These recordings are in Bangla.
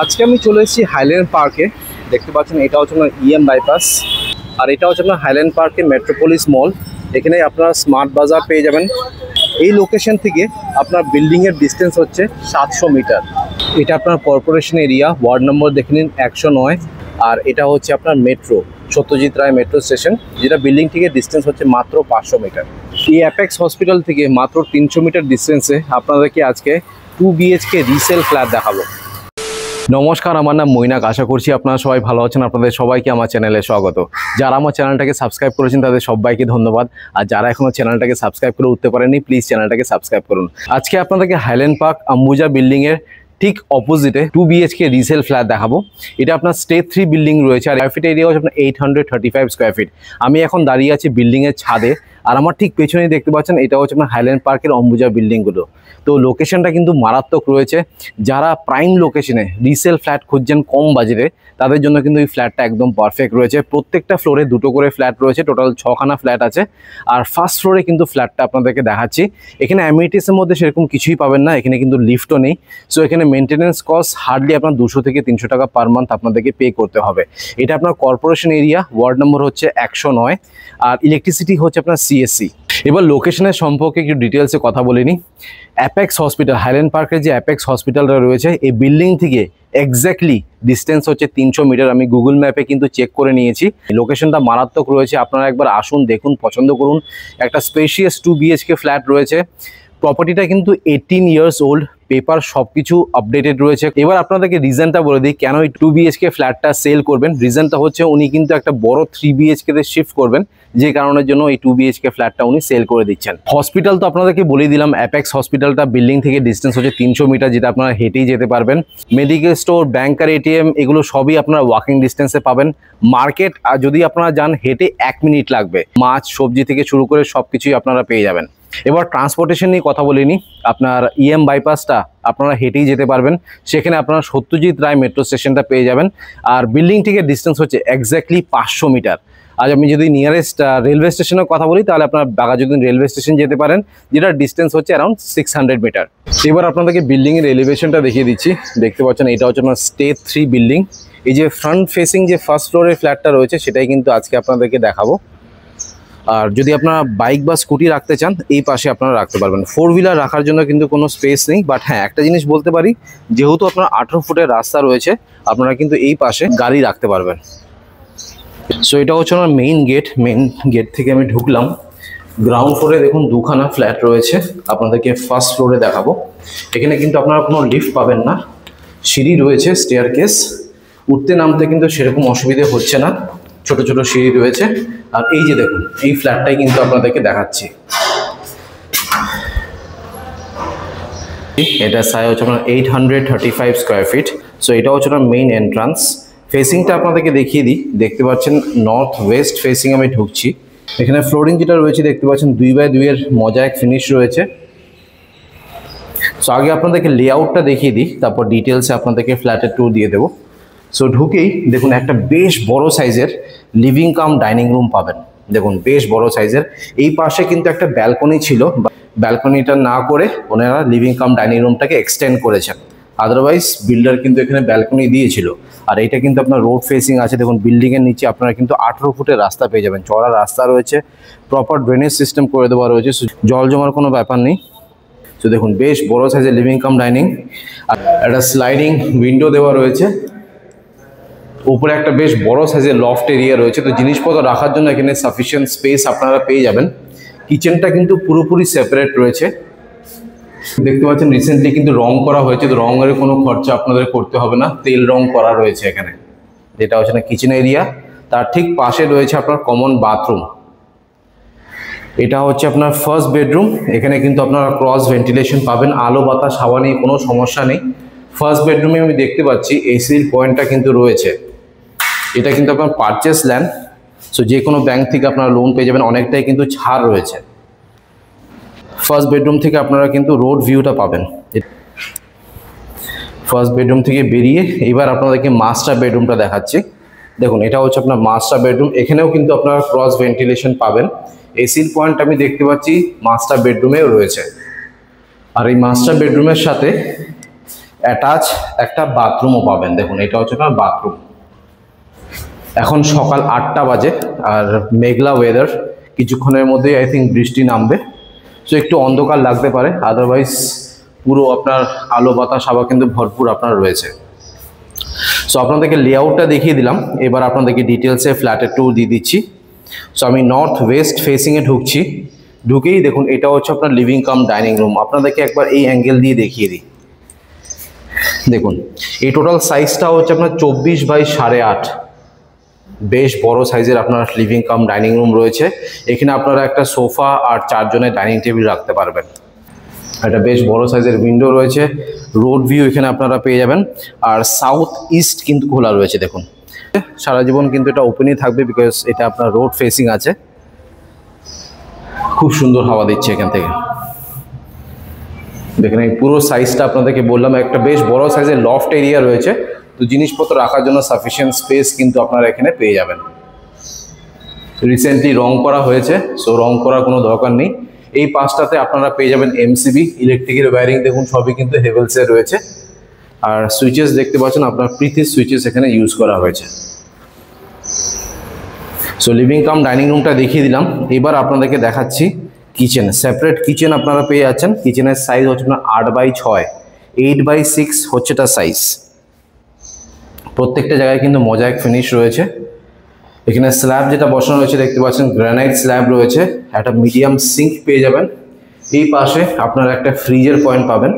আজকে আমি চলে এসেছি হাইল্যান্ড পার্কে। দেখতে পাচ্ছেন এটা হচ্ছে আপনার ইএম বাইপাস, আর এটা হচ্ছে আপনার হাইল্যান্ড পার্কে মেট্রোপলিস মল। এখানে আপনারা স্মার্ট বাজার পেয়ে যাবেন। এই লোকেশন থেকে আপনার বিল্ডিংয়ের ডিস্টেন্স হচ্ছে 700 মিটার। এটা আপনার কর্পোরেশন এরিয়া, ওয়ার্ড নম্বর দেখে নিন 109। আর এটা হচ্ছে আপনার metro, Satyajit Ray metro station, যেটা বিল্ডিং থেকে ডিস্টেন্স হচ্ছে মাত্র 500 মিটার। এই অ্যাপেক্স হসপিটাল থেকে মাত্র 300 মিটার ডিস্টেন্সে আপনাদেরকে আজকে 2 BHK রিসেল ফ্ল্যাট দেখাবো। নমস্কার, আমার নাম মৈনাক। আশা করছি আপনারা সবাই ভালো আছেন। আপনাদের সবাইকে আমার চ্যানেলে স্বাগত। যারা আমার চ্যানেলটাকে সাবস্ক্রাইব করেছেন তাদের সবাইকে ধন্যবাদ। আর যারা এখনও চ্যানেলটাকে সাবস্ক্রাইব করে উঠতে পারেননি, প্লিজ চ্যানেলটাকে সাবস্ক্রাইব করুন। আজকে আপনাদেরকে হাইল্যান্ড পার্ক আম্বুজা বিল্ডিংয়ের ঠিক অপোজিটে 2 BHK রিসেল ফ্ল্যাট দেখাবো। এটা আপনার স্টেজ 3 বিল্ডিং রয়েছে, আর স্কোয়ার ফিট এরিয়া হচ্ছে আপনার 835 স্কোয়ার ফিট। আমি এখন দাঁড়িয়ে আছি বিল্ডিংয়ের ছাদে, আর আমার ঠিক পেছনেই দেখতে পাচ্ছেন এটা হচ্ছে আপনার হাইল্যান্ড পার্কের অম্বুজা বিল্ডিংগুলো। তো লোকেশনটা কিন্তু মারাত্মক রয়েছে। যারা প্রাইম লোকেশনে রিসেল ফ্ল্যাট খুঁজছেন কম বাজেটে, তাদের জন্য কিন্তু এই ফ্ল্যাটটা একদম পারফেক্ট রয়েছে। প্রত্যেকটা ফ্লোরে 2টো করে ফ্ল্যাট রয়েছে, টোটাল 6খানা ফ্ল্যাট আছে। আর ফার্স্ট ফ্লোরে কিন্তু ফ্ল্যাটটা আপনাদেরকে দেখাচ্ছি। এখানে অ্যামিনিটিসের মধ্যে সেরকম কিছুই পাবেন না, এখানে কিন্তু লিফটও নেই। সো এখানে মেনটেন্যান্স কস্ট হার্ডলি আপনার 200 থেকে 300 টাকা পার মান্থ আপনাদেরকে পে করতে হবে। এটা আপনার কর্পোরেশন এরিয়া, ওয়ার্ড নম্বর হচ্ছে 109, আর ইলেকট্রিসিটি হচ্ছে আপনার CSC। এবার লোকেশনের সম্পর্কে একটু ডিটেলসে কথা বলে নিই। অ্যাপেক্স হসপিটাল, হাইল্যান্ড পার্কের যে অ্যাপেক্স হসপিটালটা রয়েছে, এই বিল্ডিং থেকে এক্স্যাক্টলি ডিস্টেন্স হচ্ছে 300 মিটার। আমি গুগল ম্যাপে কিন্তু চেক করে নিয়েছি। লোকেশনটা মারাত্মক রয়েছে। আপনারা একবার আসুন, দেখুন, পছন্দ করুন। একটা স্পেশিয়াস 2 BHK ফ্ল্যাট রয়েছে। প্রপার্টিটা কিন্তু 18 ইয়ার্স ওল্ড, পেপার সব কিছু আপডেটেড রয়েছে। এবার আপনাদেরকে রিজনটা বলে দিই কেন এই 2 BHK ফ্ল্যাটটা সেল করবেন। রিজনটা হচ্ছে উনি কিন্তু একটা বড় 3 BHK-তে শিফট করবেন, যে কারণের জন্য এই 2 BHK ফ্ল্যাটটা উনি সেল করে দিচ্ছেন। হসপিটাল তো আপনাদেরকে বলেই দিলাম, অ্যাপেক্স হসপিটালটা বিল্ডিং থেকে ডিস্টেন্স হচ্ছে 300 মিটার, যেটা আপনারা হেঁটেই যেতে পারবেন। মেডিকেল স্টোর, ব্যাংকার, ATM এগুলো সবই আপনারা ওয়াকিং ডিস্টেন্সে পাবেন। মার্কেট আর যদি আপনারা যান, হেঁটে 1 মিনিট লাগবে। মাছ, সবজি থেকে শুরু করে সব কিছুই আপনারা পেয়ে যাবেন। এবার ট্রান্সপোর্টেশন নিয়ে কথা বলে নিই। আপনার ইএম বাইপাসটা আপনারা হেঁটেই যেতে পারবেন। সেখানে আপনারা সত্যজিৎ রায় মেট্রো স্টেশনটা পেয়ে যাবেন। আর বিল্ডিং থেকে ডিস্টেন্স হচ্ছে এক্স্যাক্টলি 500 মিটার। আজ আমি যদি নিয়ারেস্ট রেলওয়ে স্টেশনের কথা বলি, তাহলে আপনার বাঘাযতীন রেলওয়ে স্টেশন যেতে পারেন, যেটার ডিস্টেন্স হচ্ছে অ্যারাউন্ড 600 মিটার। এবার আপনাদেরকে বিল্ডিংয়ের এলিভেশনটা দেখিয়ে দিচ্ছি। দেখতে পাচ্ছেন এটা হচ্ছে আপনার স্টেজ 3 বিল্ডিং। এই যে ফ্রন্ট ফেসিং যে ফার্স্ট ফ্লোরের ফ্ল্যাটটা রয়েছে, সেটাই কিন্তু আজকে আপনাদেরকে দেখাবো। আর যদি আপনারা বাইক বা স্কুটি রাখতে চান, এই পাশে আপনারা রাখতে পারবেন। 4 হুইলার রাখার জন্য কিন্তু কোনো স্পেস নেই। বাট হ্যাঁ, একটা জিনিস বলতে পারি, যেহেতু আপনার 18 ফুটের রাস্তা রয়েছে, আপনারা কিন্তু এই পাশে গাড়ি রাখতে পারবেন। সো এটা হচ্ছে আমার মেইন গেট। মেইন গেট থেকে আমি ঢুকলাম। গ্রাউন্ড ফ্লোরে দেখুন 2খানা ফ্ল্যাট রয়েছে। আপনাদেরকে ফার্স্ট ফ্লোরে দেখাবো। এখানে কিন্তু আপনারা কোনো লিফট পাবেন না, সিঁড়ি রয়েছে, স্টেয়ারকেস। উঠতে নামতে কিন্তু সেরকম অসুবিধে হচ্ছে না, ছোট ছোট সিঁড়ি রয়েছে। আর এই যে দেখুন, এই ফ্ল্যাটটাই কিন্তু আপনাদেরকে দেখাচ্ছি। এটা সাইজ হচ্ছে আপনার 835 স্কোয়ার ফিট। সো এটা হচ্ছে আপনার মেইন এন্ট্রান্স। ফেসিংটা আপনাদেরকে দেখিয়ে দিই। দেখতে পাচ্ছেন নর্থ ওয়েস্ট ফেসিং আমি ঢুকছি। এখানে ফ্লোরিং যেটা রয়েছে দেখতে পাচ্ছেন 2x2 এর মজা এক ফিনিশ রয়েছে। সো আগে আপনাদেরকে লেআউটটা দেখিয়ে দিই, তারপর ডিটেলসে আপনাদেরকে ফ্ল্যাটের ট্যুর দিয়ে দেবো। সো ঢুকেই দেখুন একটা বেশ বড় সাইজের লিভিং কাম ডাইনিং রুম পাবেন। দেখুন বেশ বড় সাইজের। এই পাশে কিন্তু একটা ব্যালকনি ছিল, ব্যালকনিটা না করে ওনারা লিভিং কাম ডাইনিং রুমটাকে এক্সটেন্ড করেছেন। আদারওয়াইজ বিল্ডার কিন্তু এখানে ব্যালকনি দিয়েছিল। আর এটা কিন্তু আপনার রোড ফেসিং আছে। দেখুন বিল্ডিংয়ের নিচে আপনারা কিন্তু 18 ফুটের রাস্তা পেয়ে যাবেন। চড়া রাস্তা রয়েছে, প্রপার ড্রেনেজ সিস্টেম করে দেওয়া রয়েছে, জল জমার কোনো ব্যাপার নেই। তো দেখুন বেশ বড় সাইজের লিভিং কাম ডাইনিং। আর একটা স্লাইডিং উইন্ডো দেওয়া রয়েছে। উপরে একটা বেশ বড় সাইজের লফট এরিয়া রয়েছে। তো জিনিসপত্র রাখার জন্য এখানে সাফিসিয়েন্ট স্পেস আপনারা পেয়ে যাবেন। কিচেনটা কিন্তু পুরোপুরি সেপারেট রয়েছে। দেখতে পাচ্ছেন রিসেন্টলি কিন্তু রং করা হয়েছে, তো রঙের কোনো খরচা আপনাদের করতে হবে না, তেল রং করা রয়েছে এখানে। যেটা হচ্ছে না কিচেন এরিয়া, তার ঠিক পাশে রয়েছে আপনার কমন বাথরুম। এটা হচ্ছে আপনার ফার্স্ট বেডরুম। এখানে কিন্তু আপনারা ক্রস ভেন্টিলেশন পাবেন, আলো বাতাস হাওয়া নেই, কোনো সমস্যা নেই। ফার্স্ট বেডরুমে আমি দেখতে পাচ্ছি এসির পয়েন্টটা কিন্তু রয়েছে। এটা কিন্তু আপনার পারচেস ল্যান্ড। সো যে কোনো ব্যাংক থেকে আপনারা লোন পেয়ে যাবেন, অনেকটাই কিন্তু ছাড় রয়েছে। ফার্স্ট বেডরুম থেকে আপনারা কিন্তু রোড ভিউটা পাবেন। ফার্স্ট বেডরুম থেকে বেরিয়ে এবার আপনাদেরকে মাস্টার বেডরুমটা দেখাচ্ছি। দেখুন এটা হচ্ছে আপনার মাস্টার বেডরুম। এখানেও কিন্তু আপনারা ক্রস ভেন্টিলেশন পাবেন। এসির পয়েন্ট আমি দেখতে পাচ্ছি মাস্টার বেডরুমেও রয়েছে। আর এই মাস্টার বেডরুমের সাথে অ্যাটাচ একটা বাথরুমও পাবেন। দেখুন এটা হচ্ছে আপনার বাথরুম। এখন সকাল 8টা বাজে আর মেঘলা ওয়েদার, কিছুক্ষণের মধ্যেই আই থিঙ্ক বৃষ্টি নামবে, সো একটু অন্ধকার লাগতে পারে, আদারওয়াইজ পুরো আপনার আলো বাতাস হাওয়া কিন্তু ভরপুর আপনার রয়েছে। সো আপনাদেরকে লেআউটটা দেখিয়ে দিলাম, এবার আপনাদেরকে ডিটেলসে ফ্ল্যাটের ট্যুর দিয়ে দিচ্ছি। সো আমি নর্থ ওয়েস্ট ফেসিংয়ে ঢুকছি, ঢুকেই দেখুন এটা হচ্ছে আপনার লিভিং কাম ডাইনিং রুম। আপনাদেরকে একবার এই অ্যাঙ্গেল দিয়ে দেখিয়ে দিই। দেখুন এই টোটাল সাইজটা হচ্ছে আপনার 24x8.5, বেশ বড় সাইজের আপনার লিভিং কাম ডাইনিং রুম রয়েছে। এখানে আপনারা একটা সোফা আর 4 জনের ডাইনিং টেবিল রাখতে পারবেন। একটা বেশ বড় সাইজের উইন্ডো রয়েছে, রোড ভিউ এখানে আপনারা পেয়ে যাবেন, আর সাউথ ইস্ট কিন্তু খোলা রয়েছে। দেখুন সারা জীবন কিন্তু এটা ওপেনই থাকবে, বিকজ এটা আপনার রোড ফেসিং আছে। খুব সুন্দর হাওয়া দিচ্ছে এখান থেকে। দেখেন এই পুরো সাইজটা আপনাদেরকে বললাম, একটা বেশ বড় সাইজের লফট এরিয়া রয়েছে, তো জিনিসপত্র রাখার জন্য সাফিসিয়েন্ট স্পেস কিন্তু আপনারা এখানে পেয়ে যাবেন। রিসেন্টলি রং করা হয়েছে, সো রং করার কোনো দরকার নেই। এই পাশটাতে আপনারা পেয়ে যাবেন এমসিবি, ইলেকট্রিকের ওয়্যারিং দেখুন সবই কিন্তু হেভেলসের রয়েছে। আর সুইচেস দেখতে পাচ্ছেন আপনার প্রীতি সুইচেস এখানে ইউজ করা হয়েছে। সো লিভিং কাম ডাইনিং রুমটা দেখিয়ে দিলাম, এবার আপনাদেরকে দেখাচ্ছি কিচেন। সেপারেট কিচেন আপনারা পেয়ে যাচ্ছেন। কিচেনের সাইজ হচ্ছে আপনার 8x6, 8x6 হচ্ছে তার সাইজ। প্রত্যেকটা জায়গায় কিন্তু মোজাইক ফিনিশ রয়েছে। এখানে স্ল্যাব যেটা বসানো রয়েছে দেখতে পাচ্ছেন গ্রানাইট স্ল্যাব রয়েছে, একটা মিডিয়াম সিঙ্ক পেয়ে যাবেন। এই পাশে আপনারা একটা ফ্রিজের পয়েন্ট পাবেন,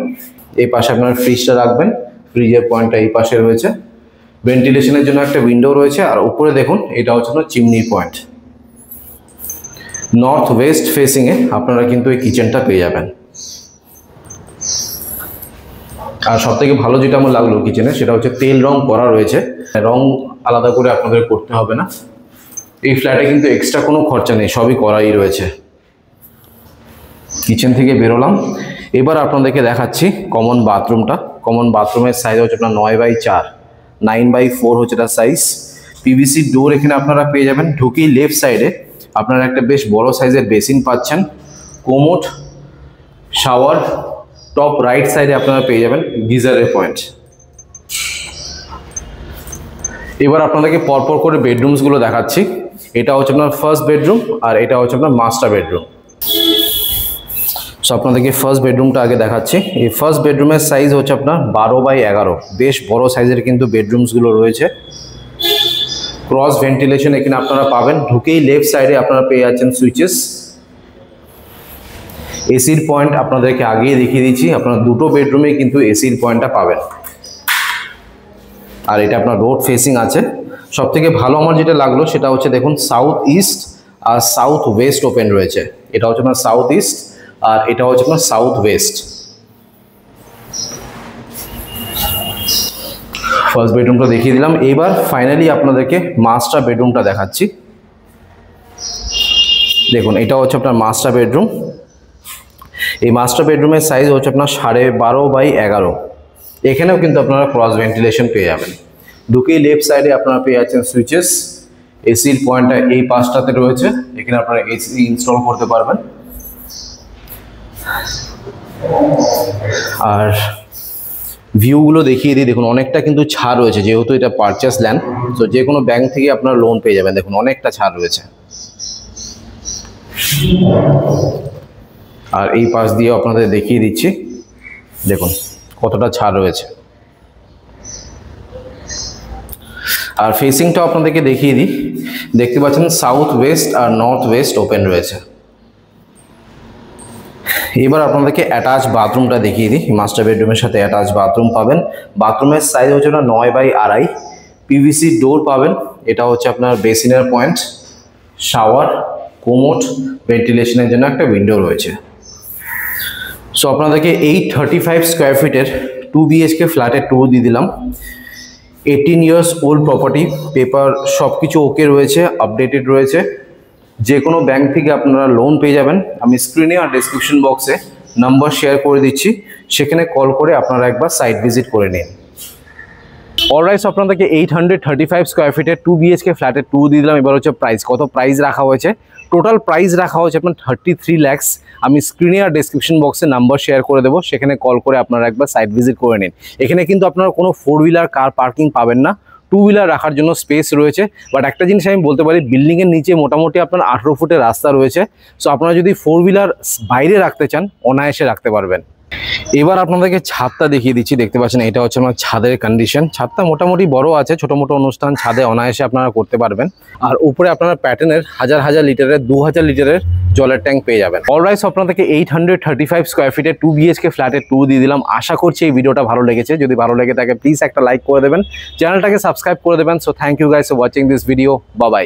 এই পাশে আপনারা ফ্রিজটা রাখবেন, ফ্রিজের পয়েন্টটা এই পাশে রয়েছে। ভেন্টিলেশনের জন্য একটা উইন্ডো রয়েছে, আর উপরে দেখুন এটা হচ্ছে আপনার চিমনি পয়েন্ট। নর্থ ওয়েস্ট ফেসিংয়ে আপনারা কিন্তু এই কিচেনটা পেয়ে যাবেন। আর সব থেকে ভালো যেটা আমার লাগলো কিচেনে, সেটা হচ্ছে তেল রং করা রয়েছে, রং আলাদা করে আপনাদের করতে হবে না। এই ফ্ল্যাটে কিন্তু এক্সট্রা কোনো খরচা নেই, সবই করাই রয়েছে। কিচেন থেকে বেরোলাম, এবার আপনাদেরকে দেখাচ্ছি কমন বাথরুমটা। কমন বাথরুমের সাইজ হচ্ছে আপনার 9x4, 9x4 হচ্ছে তার সাইজ। পিভিসি ডোর এখানে আপনারা পেয়ে যাবেন। ঢুকেই লেফট সাইডে আপনারা একটা বেশ বড় সাইজের বেসিন পাচ্ছেন, কোমোড, শাওয়ার। টপ রাইট সাইডে আপনারা পেয়ে যাবেন গিজারের পয়েন্ট। এবার আপনাদেরকে পরপর করে বেডরুমসগুলো দেখাচ্ছি। এটা হচ্ছে আপনার ফার্স্ট বেডরুম, আর এটা হচ্ছে আপনার মাস্টার বেডরুম। সো আপনাদেরকে ফার্স্ট বেডরুমটা আগে দেখাচ্ছি। এই ফার্স্ট বেডরুমের সাইজ হচ্ছে আপনার 12x11, বেশ বড় সাইজের কিন্তু বেডরুমসগুলো রয়েছে। ক্রস ভেন্টিলেশন এখানে আপনারা পাবেন। ঢুকেই লেফট সাইডে আপনারা পেয়ে যাচ্ছেন সুইচেস। এসির পয়েন্ট আপনাদেরকে আগেই দেখিয়ে দিচ্ছি, আপনারা দুটো বেডরুমে কিন্তু এসির পয়েন্টটা পাবেন। আর এটা আপনার রোড ফেসিং আছে। সব থেকে ভালো আমার যেটা লাগলো সেটা হচ্ছে দেখুন সাউথ ইস্ট আর সাউথ ওয়েস্ট ওপেন রয়েছে। এটা হচ্ছে আপনার সাউথ ইস্ট আর এটা হচ্ছে আপনার সাউথ ওয়েস্ট। ফার্স্ট বেডরুমটা দেখিয়ে দিলাম, এবার ফাইনালি আপনাদেরকে মাস্টার বেডরুমটা দেখাচ্ছি। দেখুন এটা হচ্ছে আপনার মাস্টার বেডরুম। এই মাস্টার বেডরুমের সাইজ হচ্ছে আপনার 12.5x11। এখানেও কিন্তু আপনারা ক্রস ভেন্টিলেশন পেয়ে যাবেন। ঢুকেই লেফট সাইডে আপনারা পেয়ে যাচ্ছেন সুইচেস। এসির পয়েন্টটা এই পাশটাতে রয়েছে, এখানে আপনারা এসি ইনস্টল করতে পারবেন। আর ভিউগুলো দেখিয়ে দিই, দেখুন অনেকটা কিন্তু ছাড় রয়েছে, যেহেতু এটা পারচেস ল্যান্ড, তো যে কোনো ব্যাংক থেকে আপনারা লোন পেয়ে যাবেন। দেখুন অনেকটা ছাড় রয়েছে। আর এই পাশ দিয়ে আপনাদের দেখিয়ে দিচ্ছি, দেখুন কতটা ছাড় রয়েছে। আর ফেসিংটাও আপনাদেরকে দেখিয়ে দিই, দেখতে পাচ্ছেন সাউথ ওয়েস্ট আর নর্থ ওয়েস্ট ওপেন রয়েছে। এবার আপনাদেরকে অ্যাটাচ বাথরুমটা দেখিয়ে দিই। মাস্টার বেডরুমের সাথে অ্যাটাচ বাথরুম পাবেন। বাথরুমের সাইজ হচ্ছে না 9x2.5, পিভিসি ডোর পাবেন। এটা হচ্ছে আপনার বেসিনের পয়েন্ট, শাওয়ার, কোমোড, ভেন্টিলেশনের জন্য একটা উইন্ডো রয়েছে। সো আপনাদেরকে এই 35 স্কোয়ার ফিটের 2 BHK ফ্ল্যাটের ট্যুর দিয়ে দিলাম। 18 ইয়ার্স ওল্ড প্রপার্টি, পেপার সব কিছু ওকে রয়েছে, আপডেটেড রয়েছে। যে কোনো ব্যাংক থেকে আপনারা লোন পেয়ে যাবেন। আমি স্ক্রিনে আর ডেসক্রিপশন বক্সে নাম্বার শেয়ার করে দিচ্ছি, সেখানে কল করে আপনারা একবার সাইট ভিজিট করে নিন। অলরাইট আপনাদেরকে 835 স্কোয়ার ফিটের 2 BHK ফ্ল্যাটের 2 দিয়ে দিলাম। এবার হচ্ছে প্রাইস, কত প্রাইস রাখা হয়েছে, টোটাল প্রাইস রাখা হয়েছে আপনার 33 lakhs। আমি স্ক্রিনে আর ডেসক্রিপশন বক্সে নাম্বার শেয়ার করে দেবো, সেখানে কল করে আপনারা একবার সাইট ভিজিট করে নিন। এখানে কিন্তু আপনারা কোনো 4 হুইলার কার পার্কিং পাবেন না, 2 হুইলার রাখার জন্য স্পেস রয়েছে। বাট একটা জিনিস আমি বলতে পারি, বিল্ডিংয়ের নিচে মোটামুটি আপনার 18 ফুটের রাস্তা রয়েছে। সো আপনারা যদি 4 হুইলার বাইরে রাখতে চান অনায়াসে রাখতে পারবেন। এবার আপনাদেরকে ছাদটা দেখিয়ে দিচ্ছি, দেখতে পাচ্ছেন এটা হচ্ছে আমার ছাদের কন্ডিশন। ছাদটা মোটামুটি বড় আছে, ছোট মোটো অনুষ্ঠান ছাদে অনায়াসে আপনারা করতে পারবেন। আর উপরে আপনারা প্যাটার্নের হাজার লিটারের 2000 লিটারের জলের ট্যাঙ্ক পেয়ে যাবেন। অলরাইট আপনাদেরকে 835 স্কোয়ার ফিটের 2 BHK ফ্ল্যাটের 2 দিয়ে দিলাম। আশা করছি এই ভিডিওটা ভালো লেগেছে। যদি ভালো লেগে থাকে প্লিজ একটা লাইক করে দেবেন, চ্যানেলটাকে সাবস্ক্রাইব করে দেবেন। So thank you guys for watching this video. Bye by.